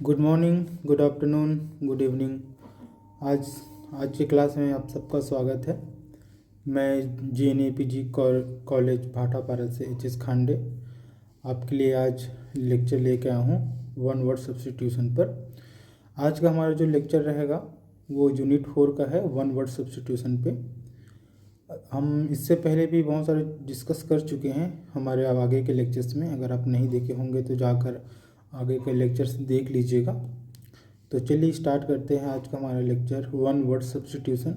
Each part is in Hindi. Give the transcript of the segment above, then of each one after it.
Good morning, good afternoon, good evening. आज आज की क्लास में आप सबका स्वागत है। मैं GNAPG कॉलेज भाटापारा से HS खांडे आपके लिए आज लेक्चर लेके आया हूँ वन वर्ड सब्स्टिट्यूशन पर। आज का हमारा जो लेक्चर रहेगा वो यूनिट 4 का है, वन वर्ड सब्स्टिट्यूशन पे। हम इससे पहले भी बहुत सारे डिस्कस कर चुके हैं हमारे अब आगे के लेक्चर्स में। अगर आप नहीं देखे होंगे तो जाकर आगे के लेक्चर्स देख लीजिएगा। तो चलिए स्टार्ट करते हैं आज का हमारा lecture, one word substitution.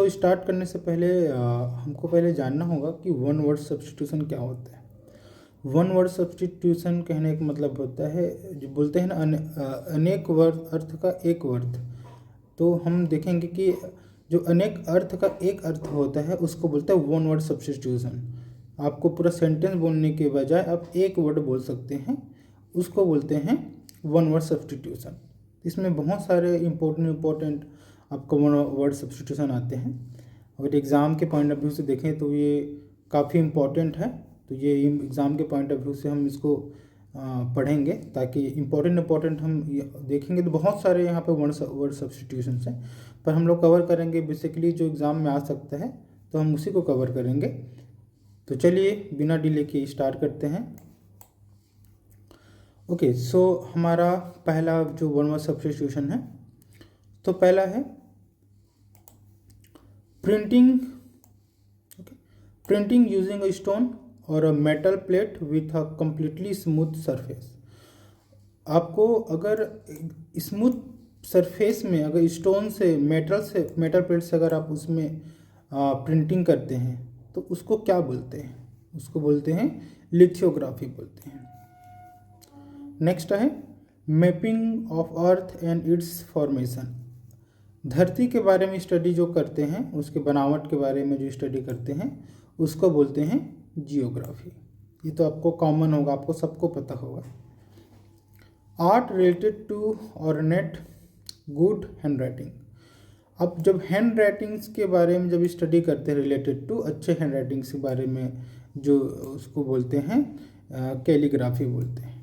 Start करने से पहले हमको पहले जानना होगा कि वन वर्ड सब्स्टिट्यूशन क्या होता है। वन वर्ड सब्स्टिट्यूशन कहने का मतलब होता है, जो बोलते हैं ना, अनेक अर्थ का एक अर्थ। तो हम देखेंगे कि जो अनेक अर्थ का एक अर्थ होता है उसको बोलते हैं वन वर्ड सब्स्टिट्यूशन। आपको पूरा सेंटेंस बोलने के बजाय आप एक वर्ड बोल सकते हैं, उसको बोलते हैं वन वर्ड सब्स्टिट्यूशन। इसमें बहुत सारे इम्पोर्टेंट आपको वन वर्ड सब्स्टिट्यूशन आते हैं। अगर एग्ज़ाम के पॉइंट ऑफ व्यू से देखें तो ये काफ़ी इम्पोर्टेंट है। तो ये एग्ज़ाम के पॉइंट ऑफ व्यू से हम इसको पढ़ेंगे, ताकि इम्पोर्टेंट हम देखेंगे तो बहुत सारे यहाँ पे वर्ड सब्स्टिट्यूशन हैं, पर हम लोग कवर करेंगे बेसिकली जो एग्ज़ाम में आ सकता है, तो हम उसी को कवर करेंगे। तो चलिए बिना डिले के स्टार्ट करते हैं। ओके, सो हमारा पहला जो वन वर्ड सब्स्टिट्यूशन है, तो पहला है printing. Printing using a stone और a metal plate with a completely smooth surface. आपको अगर स्मूथ सरफेस में अगर स्टोन से मेटल प्लेट से अगर आप उसमें प्रिंटिंग करते हैं तो उसको क्या बोलते हैं? उसको बोलते हैं लिथोग्राफी बोलते हैं। नेक्स्ट है mapping of earth and it's formation. धरती के बारे में स्टडी जो करते हैं, उसके बनावट के बारे में जो स्टडी करते हैं, उसको बोलते हैं जियोग्राफी। ये तो आपको कॉमन होगा, आपको सबको पता होगा। Art related to ornate good handwriting. अब जब हैंड राइटिंग्स के बारे में जब स्टडी करते हैं रिलेटेड टू अच्छे हैंड राइटिंग्स के बारे में, जो उसको बोलते हैं कैलीग्राफी बोलते हैं।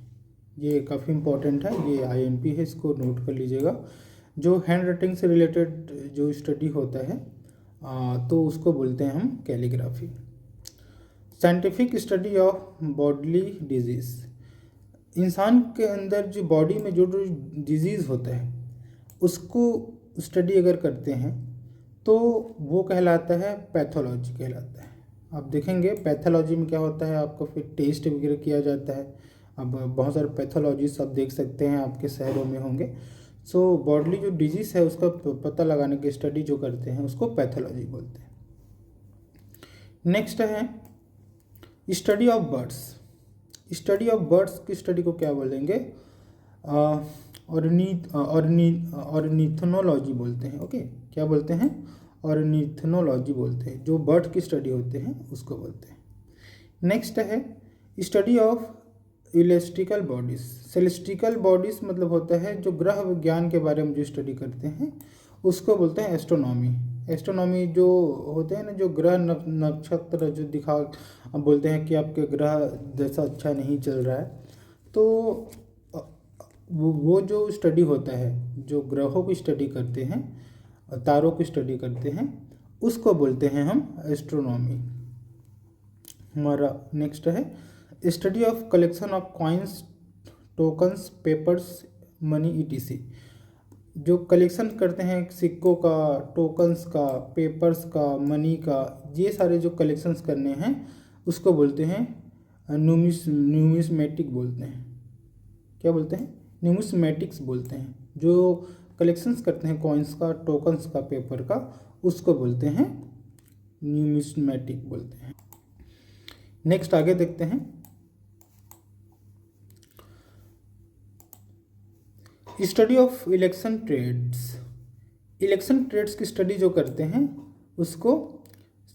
ये काफ़ी इम्पोर्टेंट है, ये IMP है, इसको नोट कर लीजिएगा। जो हैंड राइटिंग से रिलेटेड जो स्टडी होता है तो उसको बोलते हैं हम calligraphy. Scientific study of bodily disease. इंसान के अंदर जो बॉडी में जो जो डिजीज़ होता है उसको स्टडी अगर करते हैं तो वो कहलाता है पैथोलॉजी कहलाता है। आप देखेंगे पैथोलॉजी में क्या होता है, आपको फिर टेस्ट वगैरह किया जाता है। अब बहुत सारे पैथोलॉजिस्ट आप देख सकते हैं, आपके शहरों में होंगे। सो बॉडली जो डिजीज़ है उसका पता लगाने की स्टडी जो करते हैं उसको पैथोलॉजी बोलते हैं। नेक्स्ट है study of birds. Study of birds की स्टडी को क्या बोलेंगे? ऑर्निथोलॉजी बोलते हैं। ओके, क्या बोलते हैं? ऑर्निथोलॉजी बोलते हैं। जो बर्ड की स्टडी होते हैं उसको बोलते हैं। नेक्स्ट है study of इलेस्टिकल bodies. Celestial bodies मतलब होता है जो ग्रह विज्ञान के बारे में जो स्टडी करते हैं उसको बोलते हैं एस्ट्रोनॉमी। एस्ट्रोनॉमी जो होते हैं ना, जो ग्रह नक्षत्र जो दिखा बोलते हैं कि आपके ग्रह जैसा अच्छा नहीं चल रहा है, तो वो जो स्टडी होता है, जो ग्रहों की स्टडी करते हैं, तारों की स्टडी करते हैं, उसको बोलते हैं हम एस्ट्रोनॉमी। हमारा नेक्स्ट है study of collection of coins, tokens, papers, money ETC। जो कलेक्शन करते हैं सिक्कों का, टोकन्स का, पेपर्स का, मनी का, ये सारे जो कलेक्शंस करने हैं उसको बोलते हैं न्यूमिस्मेटिक बोलते हैं। क्या बोलते हैं? न्यूमिस्मेटिक्स बोलते हैं। जो कलेक्शंस करते हैं कॉइन्स का, टोकन्स का, पेपर का, उसको बोलते हैं न्यूमिस्मेटिक बोलते हैं। नेक्स्ट आगे देखते हैं study of election trends. Election trends की स्टडी जो करते हैं उसको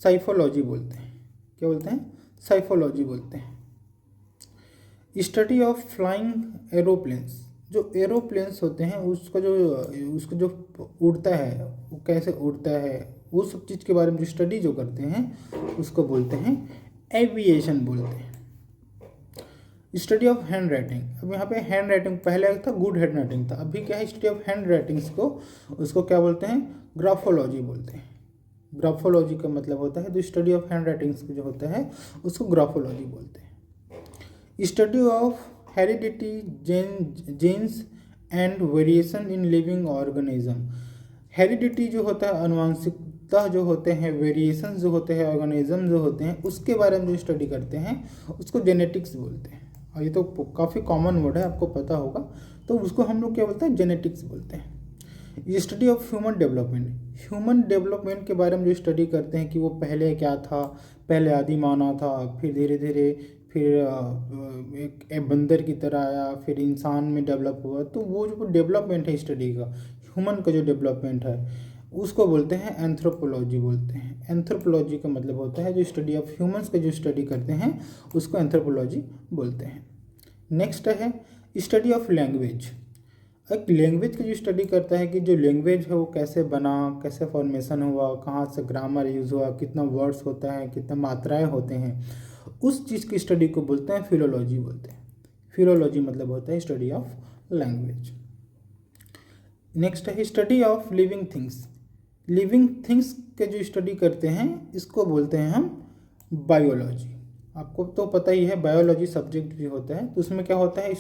साइफोलॉजी बोलते हैं। क्या बोलते हैं? साइफोलॉजी बोलते हैं। Study of flying aeroplanes. जो एरोप्लेन्स होते हैं उसको जो उड़ता है, वो कैसे उड़ता है, वो सब चीज़ के बारे में जो स्टडी जो करते हैं उसको बोलते हैं एविएशन बोलते हैं। स्टडी ऑफ हैंड राइटिंग, अब यहाँ पे हैंड राइटिंग पहले था गुड हैंड राइटिंग था, अभी क्या है स्टडी ऑफ हैंड राइटिंग्स को उसको क्या बोलते हैं ग्राफोलॉजी बोलते हैं। ग्राफोलॉजी का मतलब होता है जो स्टडी ऑफ हैंड राइटिंग्स जो होता है उसको ग्राफोलॉजी बोलते हैं। Study of heredity genes and variation in living organism, heredity जो होता है अनुवांशिकता जो होते हैं, वेरिएशन जो होते हैं ऑर्गेनिज्म जो होते हैं उसके बारे में जो स्टडी करते हैं उसको जेनेटिक्स बोलते हैं। और ये तो काफ़ी कॉमन वर्ड है आपको पता होगा, तो उसको हम लोग क्या बोलते हैं जेनेटिक्स बोलते हैं। ये study of human development, human development के बारे में जो स्टडी करते हैं कि वो पहले क्या था, पहले आदि मानव था, फिर धीरे धीरे फिर एक बंदर की तरह आया, फिर इंसान में डेवलप हुआ, तो वो जो डेवलपमेंट है स्टडी का, ह्यूमन का जो डेवलपमेंट है उसको बोलते हैं एंथ्रोपोलॉजी बोलते हैं। एंथ्रोपोलॉजी का मतलब होता है जो स्टडी ऑफ ह्यूमंस का जो स्टडी करते हैं उसको एंथ्रोपोलॉजी बोलते हैं। नेक्स्ट है स्टडी ऑफ लैंग्वेज, एक लैंग्वेज की जो स्टडी करता है कि जो लैंग्वेज है वो कैसे बना, कैसे फॉर्मेशन हुआ, कहाँ से ग्रामर यूज़ हुआ, कितना वर्ड्स होता है, कितना मात्राएं होते हैं, उस चीज़ की स्टडी को बोलते हैं फिलोलॉजी बोलते हैं। फिलोलॉजी मतलब होता है स्टडी ऑफ लैंग्वेज। नेक्स्ट है study of living things, living things के जो स्टडी करते हैं इसको बोलते हैं हम बायोलॉजी। आपको तो पता ही है बायोलॉजी सब्जेक्ट भी होता है, तो उसमें क्या होता है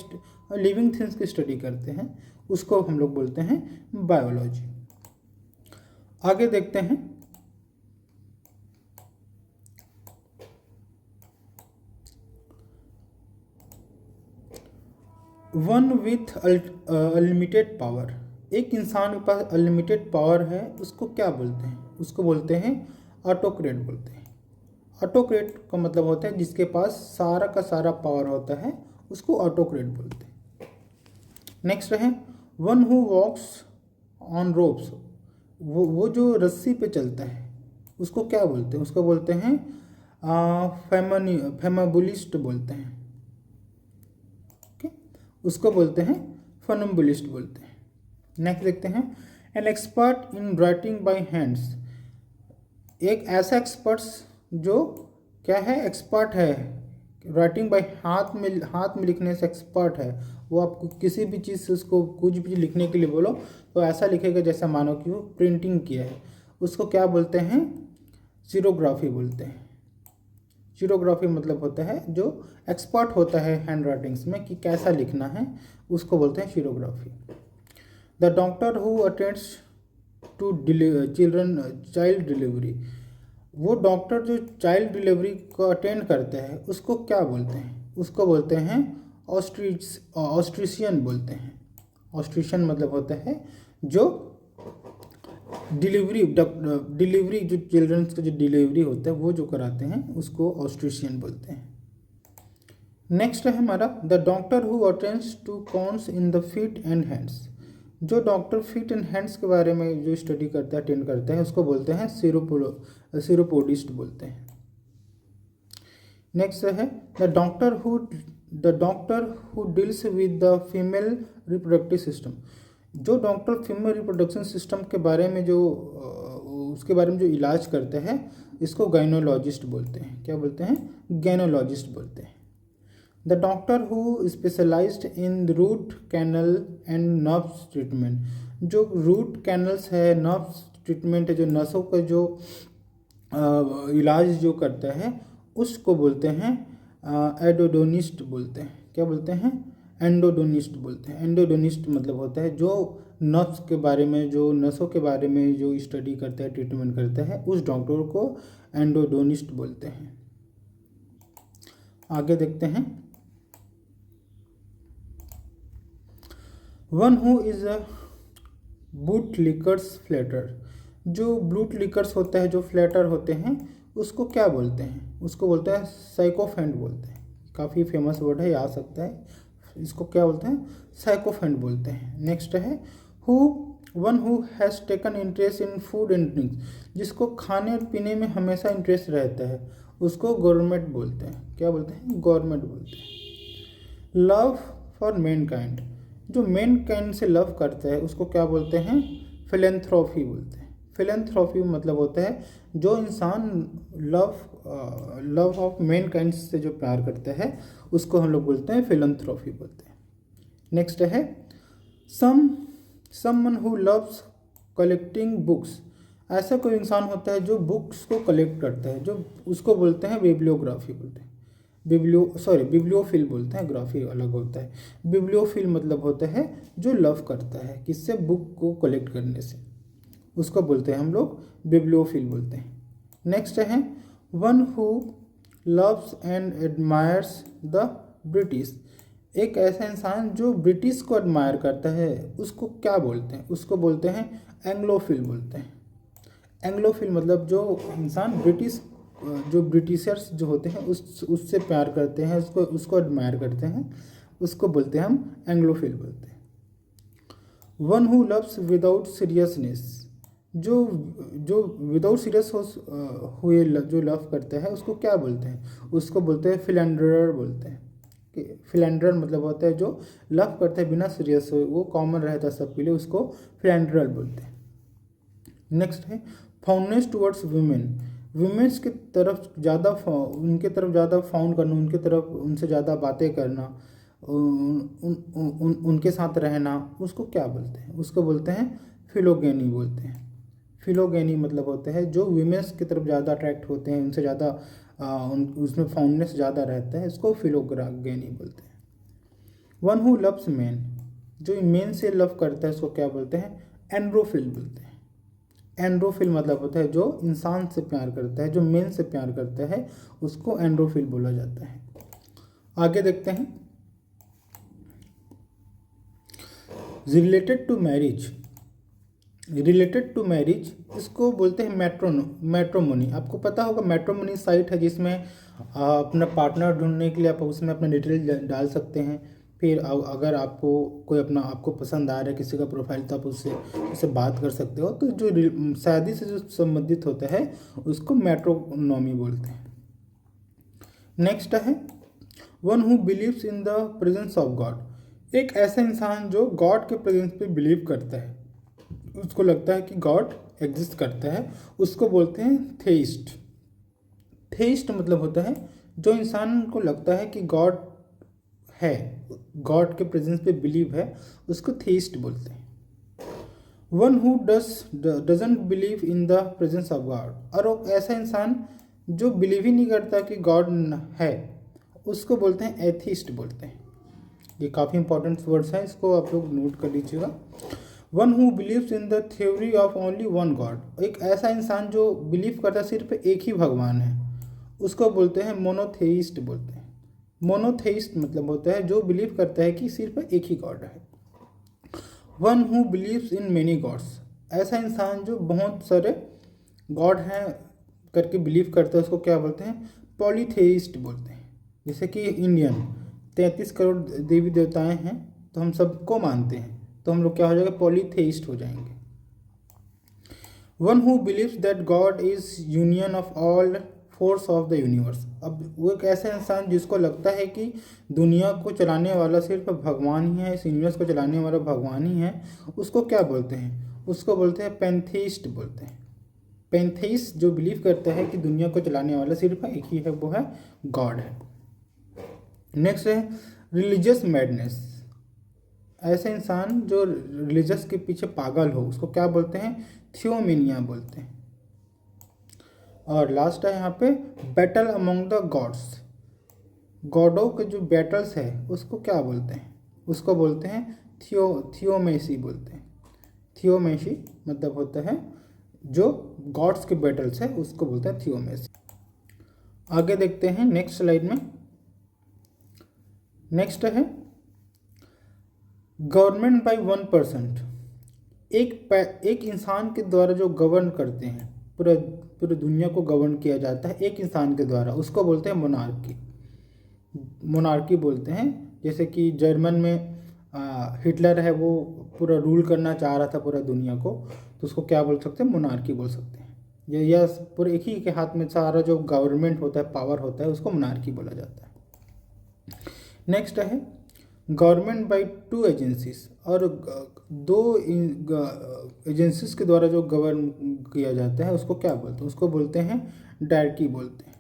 लिविंग थिंग्स की स्टडी करते हैं उसको हम लोग बोलते हैं बायोलॉजी। आगे देखते हैं वन विथ अनलिमिटेड पावर, एक इंसान के पास अनलिमिटेड पावर है उसको क्या बोलते हैं, उसको बोलते हैं ऑटोक्रेट बोलते हैं। ऑटोक्रेट का मतलब होता है जिसके पास सारा का सारा पावर होता है उसको ऑटोक्रेट बोलते हैं। नेक्स्ट है one who walks on ropes, वो जो रस्सी पे चलता है उसको क्या बोलते हैं, उसको बोलते हैं फेमबुलिस्ट बोलते हैं। ओके, उसको बोलते हैं फनम्बुलिस्ट बोलते हैं। नेक्स्ट देखते हैं an expert in writing by hands, एक ऐसा एक्सपर्ट्स जो क्या है एक्सपर्ट है राइटिंग बाय हाथ में लिखने से एक्सपर्ट है, वो आपको किसी भी चीज़ से उसको कुछ भी लिखने के लिए बोलो तो ऐसा लिखेगा जैसा मानो कि वो प्रिंटिंग किया है, उसको क्या बोलते हैं जीरोग्राफी बोलते हैं। जीरोग्राफी मतलब होता है जो एक्सपर्ट होता है हैंड राइटिंग्स में कि कैसा लिखना है उसको बोलते हैं xerography. The doctor who attends to child delivery, वो डॉक्टर जो चाइल्ड डिलीवरी को अटेंड करते हैं उसको क्या बोलते हैं, उसको बोलते हैं ऑस्ट्रिशियन बोलते हैं। ऑस्ट्रिशियन मतलब होता है जो डिलीवरी जो चिल्ड्रंस का जो डिलीवरी होता है वो जो कराते हैं उसको ऑस्ट्रिशियन बोलते हैं। नेक्स्ट है हमारा the doctor who attends to corns in the feet and hands, जो डॉक्टर फीट एंड हैंड्स के बारे में जो स्टडी करता है अटेंड करता है उसको बोलते हैं सीरोपोडिस्ट बोलते हैं। नेक्स्ट है the doctor who deals with the female reproductive system, जो डॉक्टर फीमेल रिप्रोडक्शन सिस्टम के बारे में जो उसके बारे में जो इलाज करते हैं इसको गाइनोलॉजिस्ट बोलते हैं। क्या बोलते हैं, गाइनोलॉजिस्ट बोलते हैं। The doctor who specialized in root canal and nerves treatment, जो रूट कैनल्स है नर्व्स ट्रीटमेंट है जो नसों का जो इलाज जो करता है उसको बोलते हैं एंडोडोनिस्ट बोलते हैं। क्या बोलते हैं, एंडोडोनिस्ट बोलते हैं। एंडोडोनिस्ट मतलब होता है जो नर्व्स के बारे में जो नसों के बारे में जो स्टडी करता है ट्रीटमेंट करता है उस डॉक्टर को एंडोडोनिस्ट बोलते हैं। आगे देखते हैं one who is a boot liquors flatter, जो ब्लूट लिकर्स होता है जो फ्लैटर होते हैं उसको क्या बोलते हैं, उसको बोलते हैं साइकोफेंट बोलते हैं। काफ़ी फेमस वर्ड है, आ सकता है, इसको क्या बोलते हैं, साइकोफेंट बोलते हैं। नेक्स्ट है one who has taken interest in food and drinks, जिसको खाने पीने में हमेशा इंटरेस्ट रहता है उसको गवर्नमेंट बोलते हैं। क्या बोलते हैं, गवर्नमेंट बोलते हैं। लव फॉर मैनकाइंड, जो मैनकाइंड से लव करता है उसको क्या बोलते हैं, फिलेंथ्रोफी बोलते हैं। फिलेंथ्रोपी मतलब होता है जो इंसान लव ऑफ मैन काइंड से जो प्यार करता है उसको हम लोग बोलते हैं फिलेंथ्रोपी बोलते हैं। नेक्स्ट है someone who loves collecting books. ऐसा कोई इंसान होता है जो बुक्स को कलेक्ट करता है, जो उसको बोलते हैं बिब्लियोग्राफी बोलते हैं। बिब्लियोफिल बोलते हैं, ग्राफी अलग होता है। बिब्लियोफिल मतलब होता है जो लव करता है किससे, बुक को कलेक्ट करने से, उसको बोलते हैं हम लोग बिब्लियोफिल बोलते हैं। नेक्स्ट है one who loves and admires the British. एक ऐसा इंसान जो ब्रिटिश को एडमायर करता है उसको क्या बोलते हैं, उसको बोलते हैं एंग्लोफिल बोलते हैं। एंग्लोफिल मतलब जो इंसान जो ब्रिटिशर्स जो होते हैं उससे प्यार करते हैं, उसको एडमायर करते हैं, उसको बोलते हैं हम एंग्लोफिल बोलते हैं। One who loves without seriousness. जो जो विदाउट सीरियस हुए जो लव करता है उसको क्या बोलते हैं, उसको बोलते हैं फिलेंडरर बोलते हैं। फिलेंडरर मतलब होता है जो लव करता है बिना सीरियस हुए, वो कॉमन रहता है सबके लिए, उसको फिलेंडरर बोलते हैं। नेक्स्ट है फाउंडनेस टुवर्ड्स वुमेन। वुमेन्स की तरफ ज़्यादा उनके तरफ ज़्यादा फाउंड करना, उनसे ज़्यादा बातें करना, उनके साथ रहना, उसको क्या बोलते हैं, उसको बोलते हैं फिलोगेनी बोलते हैं। फिलोगेनी मतलब होता है जो वुमेन्स की तरफ ज़्यादा अट्रैक्ट होते हैं, उनसे ज़्यादा उसमें फाउंडनेस ज़्यादा रहता है, इसको फिलोगेनी बोलते हैं। One who loves man. जो मेन से लव करता है उसको क्या बोलते हैं, एंड्रोफिल बोलते हैं। एंड्रोफिल मतलब होता है जो इंसान से प्यार करता है, जो मेन से प्यार करता है उसको एंड्रोफिल बोला जाता है। आगे देखते हैं रिलेटेड टू मैरिज, इसको बोलते हैं मैट्रोमोनी। आपको पता होगा मैट्रोमोनी साइट है जिसमें अपना पार्टनर ढूंढने के लिए आप उसमें अपना डिटेल डाल सकते हैं। फिर अगर आपको कोई आपको पसंद आ रहा है किसी का प्रोफाइल तो आप उससे बात कर सकते हो। तो जो शादी से जो संबंधित होता है उसको मैट्रोनोमी बोलते हैं। नेक्स्ट है one who believes in the presence of God. एक ऐसा इंसान जो गॉड के प्रेजेंस पे बिलीव करता है, उसको लगता है कि गॉड एग्जिस्ट करता है, उसको बोलते हैं थेइस्ट। थेइस्ट मतलब होता है जो इंसान को लगता है कि गॉड है, गॉड के प्रेजेंस पे बिलीव है, उसको थेइस्ट बोलते हैं। One who doesn't believe in the presence of God. और ऐसा इंसान जो बिलीव ही नहीं करता कि गॉड है उसको बोलते हैं एथिस्ट बोलते हैं। ये काफ़ी इंपॉर्टेंट वर्ड्स हैं, इसको आप लोग नोट कर लीजिएगा। One who believes in the theory of only one God. एक ऐसा इंसान जो बिलीव करता है सिर्फ एक ही भगवान है, उसको बोलते हैं मोनोथेइस्ट बोलते हैं। मोनोथेइस्ट मतलब होता है जो बिलीव करता है कि सिर्फ एक ही गॉड है। One who believes in many God's. ऐसा इंसान जो बहुत सारे गॉड हैं करके बिलीव करता है उसको क्या बोलते हैं, पॉलीथेइस्ट बोलते हैं। जैसे कि इंडियन 33 करोड़ देवी देवताएं हैं तो हम सबको मानते हैं, तो हम लोग क्या हो जाएगा, पॉलीथेइस्ट हो जाएंगे। One who believes that God is union of all force of the universe. अब वो एक ऐसा इंसान जिसको लगता है कि दुनिया को चलाने वाला सिर्फ भगवान ही है, इस यूनिवर्स को चलाने वाला भगवान ही है, उसको क्या बोलते हैं, उसको बोलते हैं पैंथेइस्ट बोलते हैं। पैंथेइस्ट जो बिलीव करता है कि दुनिया को चलाने वाला सिर्फ एक ही है, वो है गॉड है। नेक्स्ट है रिलीजियस मैडनेस। ऐसे इंसान जो रिलीजियस के पीछे पागल हो उसको क्या बोलते हैं, थियोमेनिया बोलते हैं। और लास्ट है यहाँ पे बैटल अमंग द गॉड्स। गॉडों के जो बैटल्स है उसको क्या बोलते हैं, उसको बोलते हैं थियोमेसी बोलते हैं। थियोमेसी मतलब होता है जो गॉड्स के बैटल्स है उसको बोलते हैं थियोमेसी। आगे देखते हैं नेक्स्ट स्लाइड में। नेक्स्ट है गवर्नमेंट बाय 1%। एक इंसान के द्वारा जो गवर्न करते हैं, पूरे दुनिया को गवर्न किया जाता है एक इंसान के द्वारा, उसको बोलते हैं मोनार्की बोलते हैं। जैसे कि जर्मन में हिटलर है, वो पूरा रूल करना चाह रहा था पूरा दुनिया को, तो उसको क्या बोल सकते हैं, मोनार्की बोल सकते हैं। या पूरे एक ही के हाथ में सारा जो गवर्नमेंट होता है, पावर होता है, उसको मोनार्की बोला जाता है। नेक्स्ट है गवर्नमेंट बाई टू एजेंसीज, और दो एजेंसीज के द्वारा जो गवर्न किया जाता है उसको क्या बोलते हैं? उसको बोलते हैं डायरकी बोलते हैं।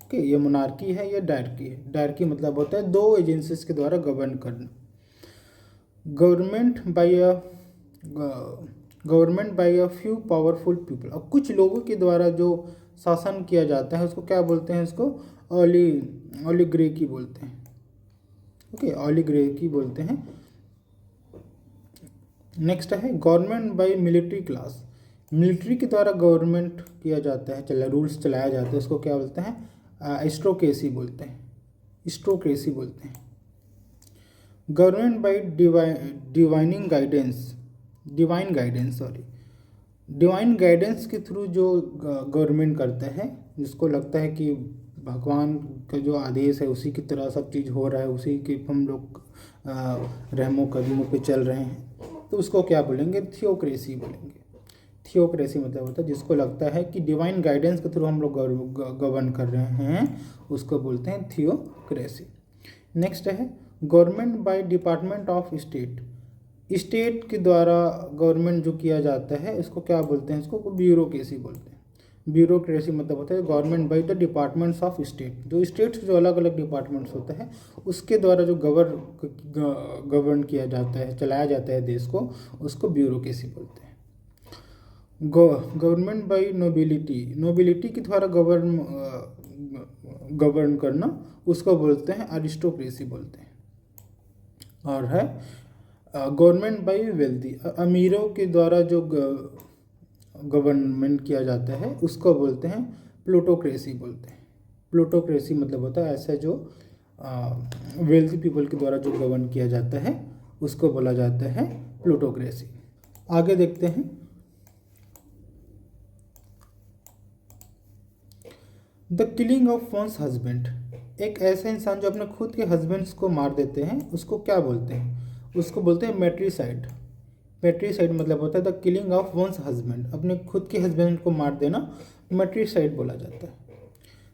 ओके, ये मोनार्की है, ये डायरकी है। डायरकी मतलब होता है दो एजेंसीज के द्वारा गवर्न करना। Government by a government by a few powerful people, और कुछ लोगों के द्वारा जो शासन किया जाता है उसको क्या बोलते हैं? इसको ओलिगार्की बोलते हैं। ओके, ओलिगार्की बोलते हैं। नेक्स्ट है government by military class. Military के द्वारा गवर्नमेंट किया जाता है, रूल्स चलाया जाता है, उसको क्या बोलते हैं? एस्ट्रोक्रेसी बोलते हैं। एस्ट्रोक्रेसी बोलते हैं। गवर्नमेंट बाई डिवाइन गाइडेंस के थ्रू जो गवर्नमेंट करता है, जिसको लगता है कि भगवान का जो आदेश है उसी की तरह सब चीज़ हो रहा है, उसी के हम लोग रहमो कदमों पे चल रहे हैं, तो उसको क्या बोलेंगे? थियोक्रेसी बोलेंगे। थियोक्रेसी मतलब होता है जिसको लगता है कि डिवाइन गाइडेंस के थ्रू हम लोग गवर्न कर रहे हैं, उसको बोलते हैं थियोक्रेसी। नेक्स्ट है government by department of state. State के द्वारा गवर्नमेंट जो किया जाता है इसको क्या बोलते हैं? इसको ब्यूरोक्रेसी बोलते हैं। ब्यूरोक्रेसी मतलब होता है government by the departments of state. जो स्टेट जो अलग अलग डिपार्टमेंट्स होते हैं उसके द्वारा जो गवर्न किया जाता है, चलाया जाता है देश को, उसको ब्यूरोक्रेसी बोलते हैं। गवर्नमेंट बाय नोबिलिटी के द्वारा गवर्न करना, उसको बोलते हैं अरिस्टोक्रेसी बोलते हैं। और है गवर्नमेंट बाय वेल्दी, अमीरों के द्वारा जो गवर्नमेंट किया जाता है उसको बोलते हैं प्लूटोक्रेसी बोलते हैं। प्लूटोक्रेसी मतलब होता है ऐसा जो वेल्दी पीपल के द्वारा जो गवर्न किया जाता है उसको बोला जाता है प्लूटोक्रेसी। आगे देखते हैं the killing of one's husband. एक ऐसा इंसान जो अपने खुद के हस्बैंड्स को मार देते हैं उसको क्या बोलते हैं? उसको बोलते हैं मैट्रिसाइड। मैट्रिसाइड मतलब होता है the killing of one's husband, अपने खुद के हस्बैंड को मार देना मैट्रिसाइड बोला जाता है।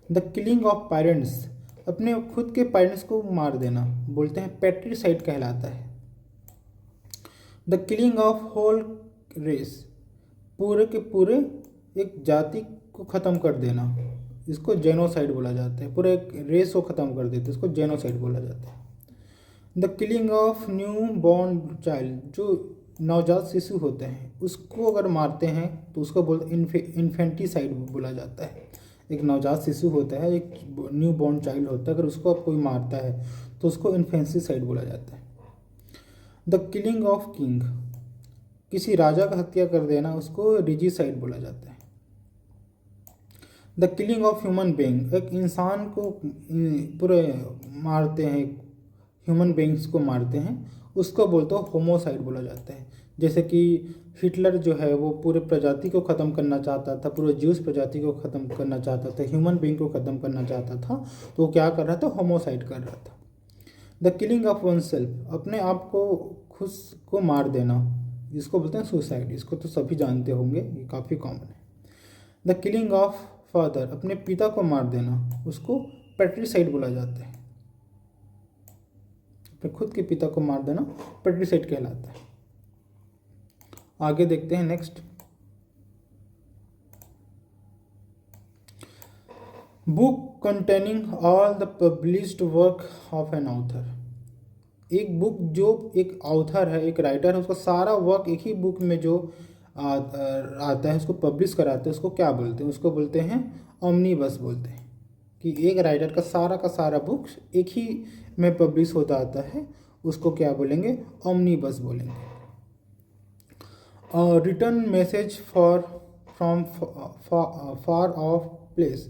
द किलिंग ऑफ पेरेंट्स, अपने खुद के पेरेंट्स को मार देना बोलते हैं पैट्रिसाइड कहलाता है। The killing of whole race, पूरे के पूरे एक जाति को ख़त्म कर देना, इसको जेनोसाइड बोला जाता है। पूरे एक रेस को ख़त्म कर देते इसको जेनोसाइड बोला जाता है। The killing of new born child, जो नवजात शिशु होते हैं उसको अगर मारते हैं तो उसको बोलते इन्फेंटिसाइड बोला जाता है। एक नवजात शिशु होता है, एक न्यू बॉर्न चाइल्ड होता है, अगर उसको कोई मारता है तो उसको इन्फेंटिसाइड बोला जाता है। द किलिंग ऑफ किंग, किसी राजा का हत्या कर देना उसको रिजीसाइड बोला जाता है। The killing of human being, एक इंसान को पूरे मारते हैं, ह्यूमन बीइंग्स को मारते हैं, उसको बोलते हो होमोसाइड बोला जाता है। जैसे कि हिटलर जो है वो पूरे प्रजाति को ख़त्म करना चाहता था, पूरे ज्यूस प्रजाति को ख़त्म करना चाहता था, ह्यूमन बीइंग को ख़त्म करना चाहता था, तो वो क्या कर रहा था? होमोसाइड कर रहा था। The killing of one self, अपने आप को खुद को मार देना, जिसको बोलते हैं सुसाइड, इसको तो सभी जानते होंगे, ये काफ़ी कॉमन है। द किलिंग ऑफ फादर, अपने पिता को मार देना, उसको पैट्रिसाइड बोला जाता है। अपने खुद के पिता को मार देना पैट्रिसाइड कहलाता है। आगे देखते हैं next, book containing all the published work of an author. एक बुक जो एक ऑथर है, एक राइटर है, उसका सारा वर्क एक ही बुक में जो आता है उसको पब्लिश कराते हैं, उसको क्या बोलते हैं? उसको बोलते हैं ओमनीबस बोलते हैं। कि एक राइटर का सारा बुक एक ही में पब्लिश होता आता है, उसको क्या बोलेंगे? ओमनीबस बोलेंगे। Return message from far of place,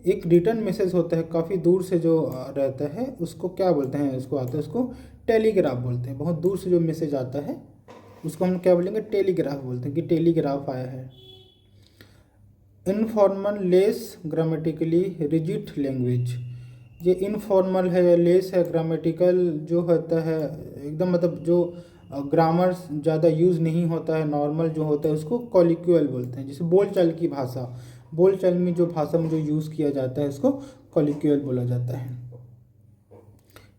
एक रिटर्न मैसेज होता है काफ़ी दूर से जो रहता है उसको क्या बोलते हैं? उसको आता है, उसको टेलीग्राफ बोलते हैं। बहुत दूर से जो मैसेज आता है उसको हम क्या बोलेंगे? टेलीग्राफ बोलते हैं, कि टेलीग्राफ आया है। Informal less grammatically rigid language, ये इनफॉर्मल है, लेस है, ग्रामेटिकल जो होता है एकदम मतलब जो ग्रामर ज़्यादा यूज़ नहीं होता है, नॉर्मल जो होता है उसको कॉलिक्यूअल बोलते हैं। जैसे बोलचाल की भाषा, बोलचाल में जो भाषा में जो यूज़ किया जाता है उसको कॉलिक्यूअल बोला जाता है।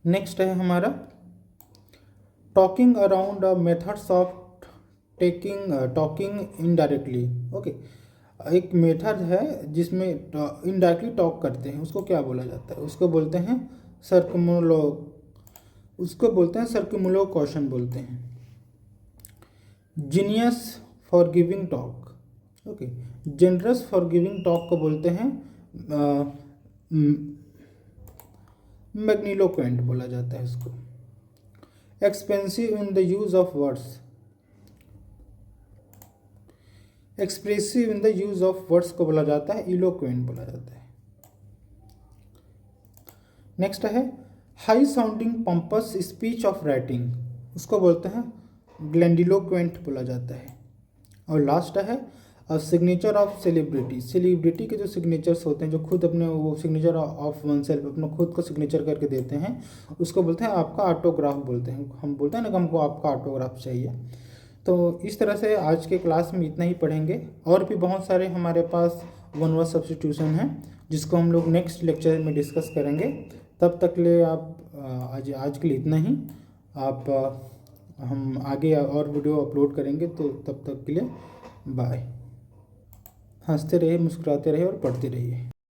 नेक्स्ट है हमारा talking around methods of talking indirectly. Okay, एक मेथड है जिसमें इनडायरेक्टली टॉक करते हैं, उसको क्या बोला जाता है? उसको बोलते हैं सर्कुमुलो क्वेश्चन बोलते हैं। Genius for giving talk, okay, generous for giving talk को बोलते हैं मैग्निलोक्वेंट बोला जाता है इसको। Expressive in the use of words, expressive in the use of words को बोला जाता है इलोक्वेंट बोला जाता है। नेक्स्ट है high sounding pampas speech of writing, उसको बोलते हैं ग्लैंडिलोक्वेंट बोला जाता है। और लास्ट है सिग्नेचर ऑफ सेलिब्रिटी, सेलिब्रिटी के जो सिग्नेचर्स होते हैं, जो खुद अपने वो सिग्नेचर ऑफ वन सेल्फ अपना खुद को सिग्नेचर करके देते हैं, उसको बोलते हैं आपका ऑटोग्राफ बोलते हैं। हम बोलते हैं ना कि हमको आपका ऑटोग्राफ चाहिए। तो इस तरह से आज के क्लास में इतना ही पढ़ेंगे, और भी बहुत सारे हमारे पास वन वर्ड सब्स्टिट्यूशन हैं जिसको हम लोग नेक्स्ट लेक्चर में डिस्कस करेंगे। तब तक ले आप आज के लिए इतना ही। आप हम आगे और वीडियो अपलोड करेंगे, तो तब तक के लिए बाय। हंसते रहिए, मुस्कुराते रहिए और पढ़ते रहिए।